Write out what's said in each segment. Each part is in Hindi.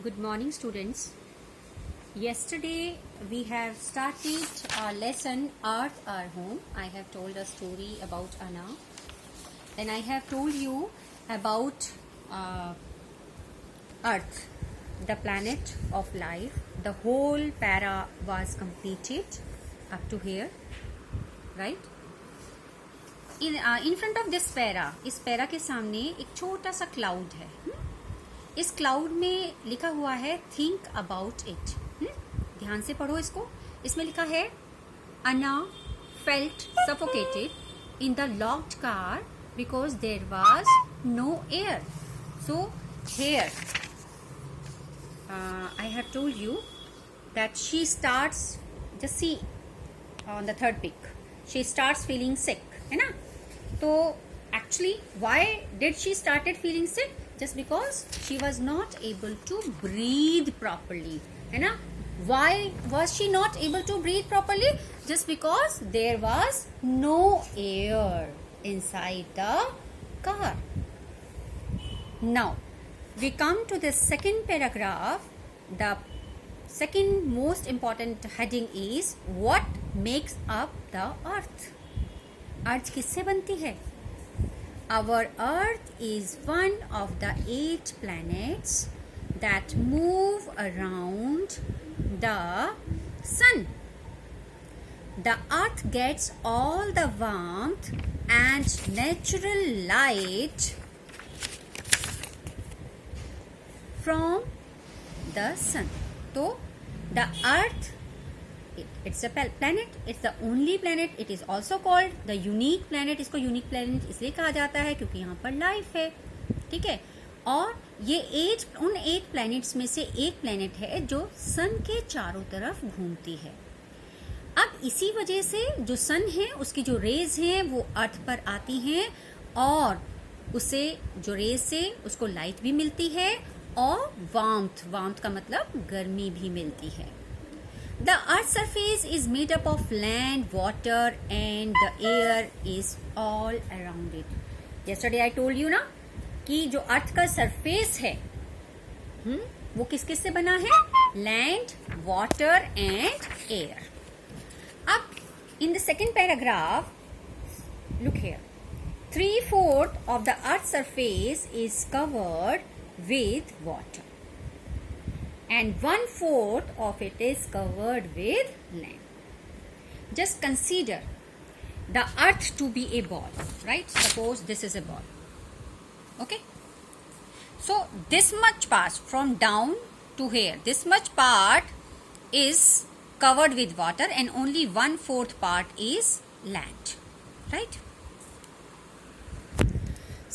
Good morning, students. Yesterday we have started our lesson Earth Our Home. I have told a story about Anna. Then I have told you about Earth, the planet of life. The whole para was completed up to here, right? In front of this para, इस para के सामने एक छोटा सा cloud है. इस क्लाउड में लिखा हुआ है थिंक अबाउट इट. ध्यान से पढ़ो इसको. इसमें लिखा है Anna felt suffocated in the locked car because there was no air. So here I have told you that she starts just see on the third pic. She starts feeling sick, है ना. तो actually why did she started feeling sick? Just because she was not able to breathe properly, है ना. Why was she not able to breathe properly? Just because there was no air inside the car. Now we come to the second paragraph. The second most important heading is what makes up the earth. अर्थ किससे बनती है? Our Earth is one of the 8 planets that move around the Sun. The Earth gets all the warmth and natural light from the Sun. So, the Earth, it's a planet. It's the only planet. It is also called the unique planet. इसको unique planet इसलिए कहा जाता है क्योंकि यहाँ पर लाइफ है. ठीक है. और ये उन 8 प्लैनेट्स में से एक प्लैनेट है जो सन के चारों तरफ घूमती है. अब इसी वजह से जो सन है उसकी जो रेज हैं वो अर्थ पर आती हैं और उसे जो रेज से उसको लाइट भी मिलती है और वार्मथ का मतलब गर्मी भी मिलती है. The Earth's surface is made up of land, water, and the air is all around it. Yesterday I told you ना कि जो अर्थ का सरफेस है वो किस किस से बना है? Land, water and air. अब in the second paragraph, look here. 3/4 of the Earth's surface is covered with water. And 1/4 of it is covered with land. Just consider the earth to be a ball, right? Suppose this is a ball. Okay? So this much part from down to here, this much part is covered with water and only 1/4 part is land, right?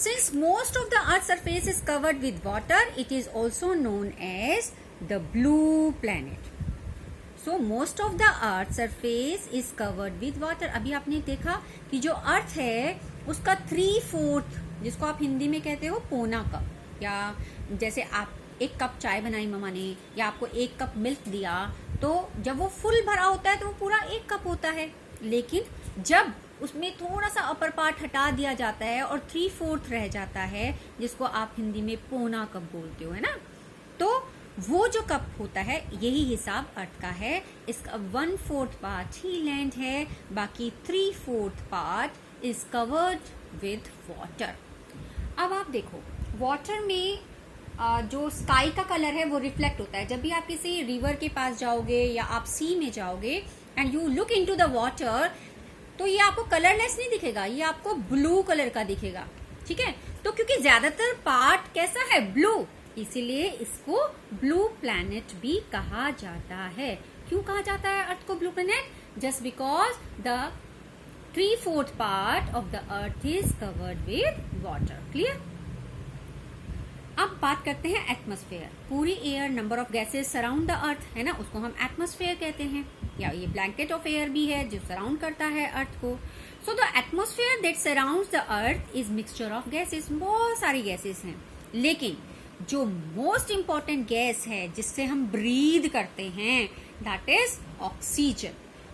Since most of the earth's surface is covered with water, it is also known as the blue planet. So most of the earth's surface is covered with water. अभी आपने देखा कि जो अर्थ है उसका 3/4 जिसको आप हिंदी में कहते हो पौना कप, या जैसे आप एक कप चाय बनाई मम्मा ने या आपको एक कप मिल्क दिया तो जब वो फुल भरा होता है तो वो पूरा एक कप होता है. लेकिन जब उसमें थोड़ा सा अपर पार्ट हटा दिया जाता है और 3/4 रह जाता है जिसको आप हिंदी में पौना कप बोलते हो, है ना. तो वो जो कप होता है यही हिसाब अर्थ का है. इसका 1/4 पार्ट ही लैंड है, बाकी 3/4 part is covered with water. अब आप देखो वाटर में जो स्काई का कलर है वो रिफ्लेक्ट होता है. जब भी आप किसी रिवर के पास जाओगे या आप सी में जाओगे and you look into the water तो ये आपको कलरलेस नहीं दिखेगा, ये आपको ब्लू कलर का दिखेगा. ठीक है. तो क्योंकि ज्यादातर पार्ट कैसा है? ब्लू, इसीलिए इसको ब्लू प्लैनेट भी कहा जाता है. क्यों कहा जाता है अर्थ को blue planet? Just because the 3/4 part of the earth is covered with water. Clear. अब बात करते हैं एटमॉस्फेयर. पूरी air, number of gases surround the earth, है ना, उसको हम एटमॉस्फेयर कहते हैं. या ये ब्लैंकेट ऑफ एयर भी है जो सराउंड करता है अर्थ को. So the atmosphere that surrounds the earth is mixture of gases. बहुत सारी गैसेस हैं, लेकिन जो मोस्ट इंपॉर्टेंट गैस है जिससे हम ब्रीद करते हैं that is oxygen.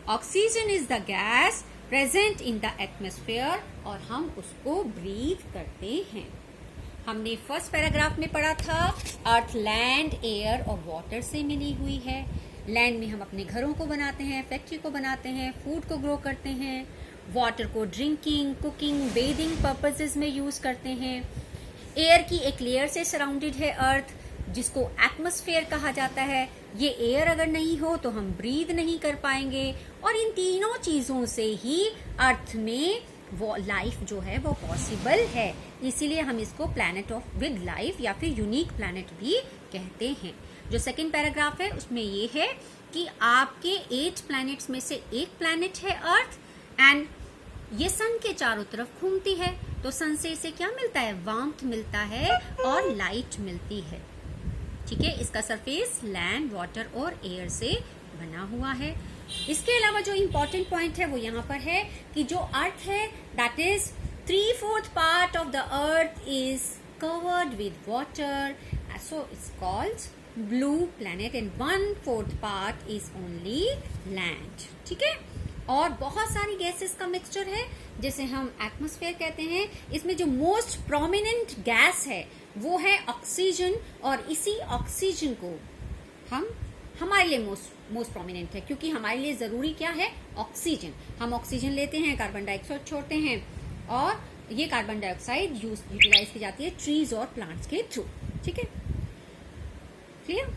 Oxygen is the gas present in the atmosphere और हम उसको ब्रीद करते हैं. हमने फर्स्ट पैराग्राफ में पढ़ा था अर्थ लैंड एयर और वाटर से मिली हुई है। लैंड में हम अपने घरों को बनाते हैं, फैक्ट्री को बनाते हैं, फूड को ग्रो करते हैं। वाटर को ड्रिंकिंग, कुकिंग, बेदिंग पर्पसेस में यूज करते हैं। एयर की एक लेयर से सराउंडेड है अर्थ, जिसको एटमॉस्फेयर कहा जाता है। ये एयर अगर नहीं हो तो हम ब्रीथ नहीं कर पाएंगे, और इन तीनों चीजों से ही अर्थ में वो लाइफ जो है वो पॉसिबल है। इसीलिए हम इसको प्लैनेट ऑफ विद लाइफ या फिर यूनिक प्लैनेट भी कहते हैं। जो सेकंड पैराग्राफ है उसमें ये है कि आपके 8 प्लैनेट्स में से एक प्लैनेट है अर्थ, एंड ये सन के चारों तरफ घूमती है। तो सन से इसे क्या मिलता है? वार्मथ मिलता है और लाइट मिलती है। ठीक है, इसका सरफेस लैंड, वाटर और एयर से बना हुआ है। इसके अलावा जो इम्पोर्टेंट पॉइंट है वो यहाँ पर है कि जो अर्थ है that is 3/4 part of the earth is covered with water, so it's called blue planet, and 1/4 part is only land. ठीक है, और बहुत सारी गैसेस का मिक्सचर है जिसे हम एटमॉस्फेयर कहते हैं। इसमें जो मोस्ट प्रोमिनेंट गैस है वो है ऑक्सीजन, और इसी ऑक्सीजन को हमारे लिए मोस्ट प्रोमिनेंट है, क्योंकि हमारे लिए जरूरी क्या है? ऑक्सीजन। हम ऑक्सीजन लेते हैं, कार्बन डाइऑक्साइड छोड़ते हैं, और ये कार्बन डाइऑक्साइड यूटिलाइज की जाती है ट्रीज और प्लांट्स के थ्रू। ठीक है, क्लियर?